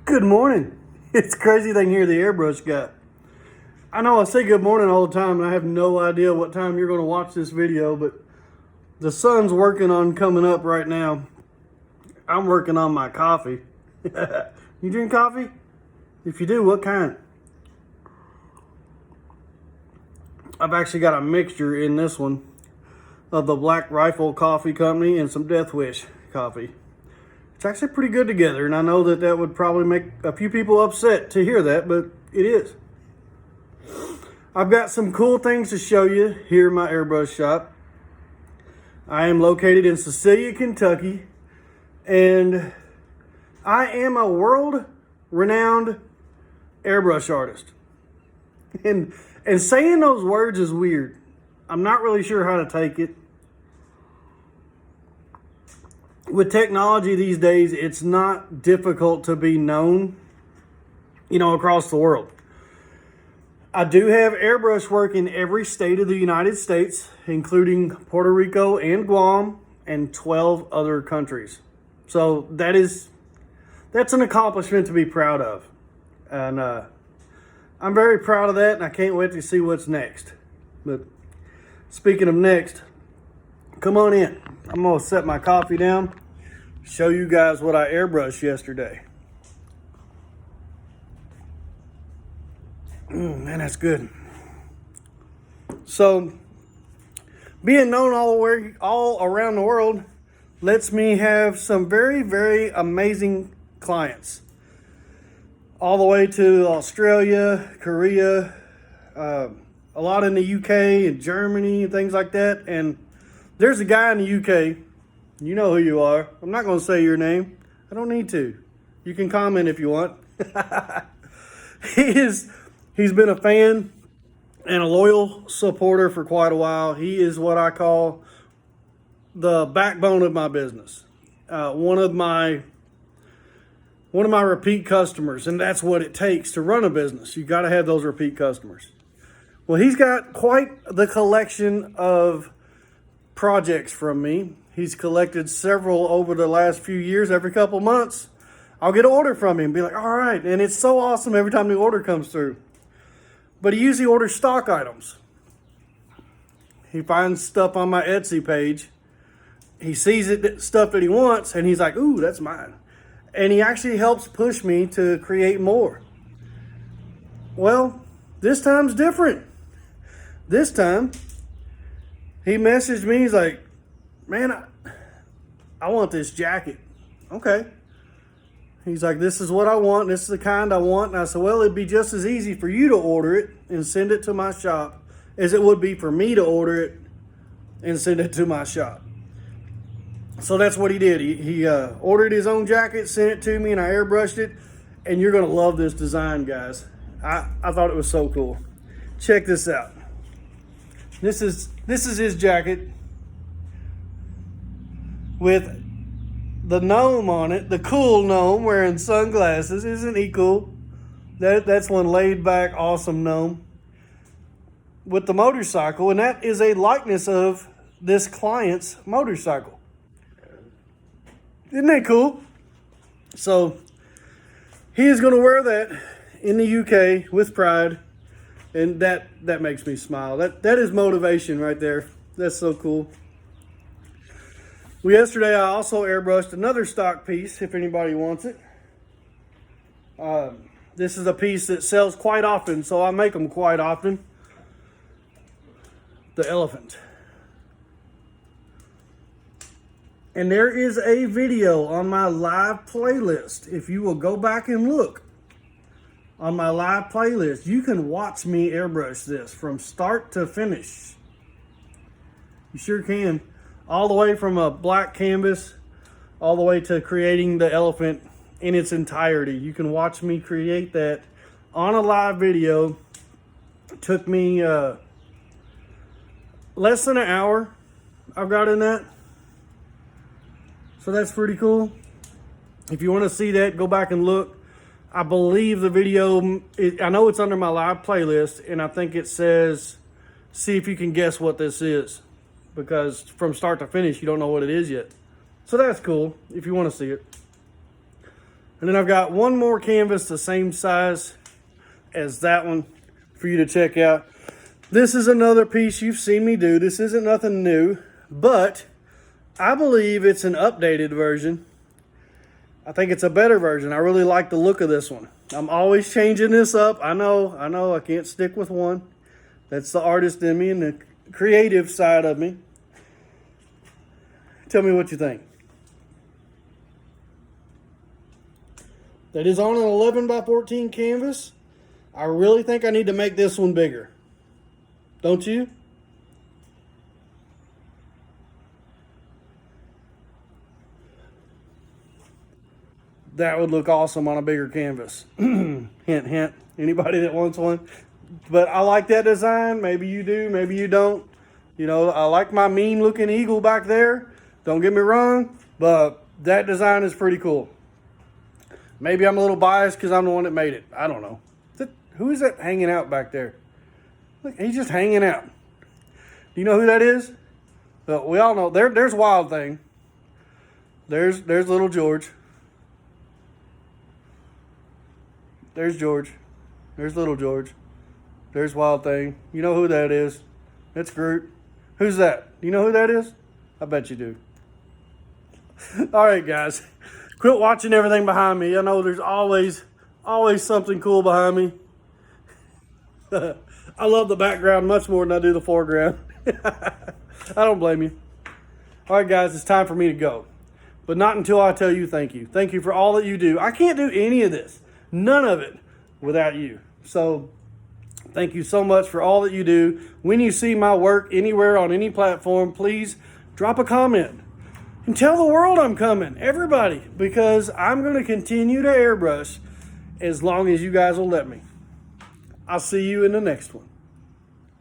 Good morning. It's Crazything here, the airbrush guy. I know I say good morning all the time, and I have no idea what time you're going to watch this video, but the sun's working on coming up right now. I'm working on my coffee. You drink coffee? If you do, what kind? I've actually got a mixture in this one of the Black Rifle Coffee Company and some Death Wish coffee. It's actually pretty good together, and I know that that would probably make a few people upset to hear that, but it is. I've got some cool things to show you here in my airbrush shop. I am located in Cecilia, Kentucky, and I am a world-renowned airbrush artist. And saying those words is weird. I'm not really sure how to take it. With technology these days, it's not difficult to be known, across the world. I do have airbrush work in every state of the United States, including Puerto Rico and Guam and 12 other countries. So that's an accomplishment to be proud of. And I'm very proud of that, and I can't wait to see what's next. But speaking of next, come on in. I'm going to set my coffee down, show you guys what I airbrushed yesterday. Man, that's good. So, being known all around the world lets me have some very, very amazing clients. All the way to Australia, Korea, a lot in the UK and Germany and things like that. And there's a guy in the UK, you know who you are. I'm not going to say your name. I don't need to. You can comment if you want. He's been a fan and a loyal supporter for quite a while. He is what I call the backbone of my business. One of my repeat customers, and that's what it takes to run a business. You got to have those repeat customers. Well, he's got quite the collection of projects from me. He's collected several over the last few years. Every couple months, I'll get an order from him and be like, all right. And it's so awesome every time the order comes through. But he usually orders stock items. He finds stuff on my Etsy page. He sees stuff that he wants, and he's like, ooh, that's mine. And he actually helps push me to create more. Well, this time's different. This time, he messaged me. He's like, man, I want this jacket. Okay. He's like, this is what I want. This is the kind I want. And I said, well, it'd be just as easy for you to order it and send it to my shop as it would be for me to order it and send it to my shop. So that's what he did. He ordered his own jacket, sent it to me, and I airbrushed it. And you're going to love this design, guys. I thought it was so cool. Check this out. This is his jacket with the gnome on it, the cool gnome wearing sunglasses. Isn't he cool? That's one laid back, awesome gnome with the motorcycle, and that is a likeness of this client's motorcycle. Isn't that cool? So he is going to wear that in the UK with pride, and that makes me smile. That is motivation right there. That's so cool. Well, yesterday I also airbrushed another stock piece, if anybody wants it. This is a piece that sells quite often, so I make them quite often. The elephant. And there is a video on my live playlist. If you will go back and look on my live playlist, you can watch me airbrush this from start to finish. You sure can. All the way from a black canvas, all the way to creating the elephant in its entirety. You can watch me create that on a live video. It took me less than an hour I've got in that. So that's pretty cool. If you want to see that, go back and look. I believe the video, I know it's under my live playlist, and I think it says, see if you can guess what this is. Because from start to finish, you don't know what it is yet. So that's cool, if you want to see it. And then I've got one more canvas the same size as that one for you to check out. This is another piece you've seen me do. This isn't nothing new, but I believe it's an updated version. I think it's a better version. I really like the look of this one. I'm always changing this up. I know, I can't stick with one. That's the artist in me and the creative side of me. Tell me what you think. That is on an 11 by 14 canvas. I really think I need to make this one bigger. Don't you? That would look awesome on a bigger canvas. Hint, hint. Anybody that wants one. But I like that design. Maybe you do, maybe you don't. You know, I like my mean looking eagle back there. Don't get me wrong, but that design is pretty cool. Maybe I'm a little biased because I'm the one that made it. I don't know. Who is that hanging out back there? Look, he's just hanging out. Do you know who that is? Well, we all know. There's Wild Thing. There's little George. There's George. There's little George. There's Wild Thing. You know who that is? That's Groot. Who's that? Do you know who that is? I bet you do. All right, guys. Quit watching everything behind me. I know there's always something cool behind me. I love the background much more than I do the foreground. I don't blame you. All right, guys, it's time for me to go. But not until I tell you thank you. Thank you for all that you do. I can't do any of this, none of it, without you. So thank you so much for all that you do. When you see my work anywhere on any platform, please drop a comment and tell the world I'm coming, everybody, because I'm going to continue to airbrush as long as you guys will let me. I'll see you in the next one.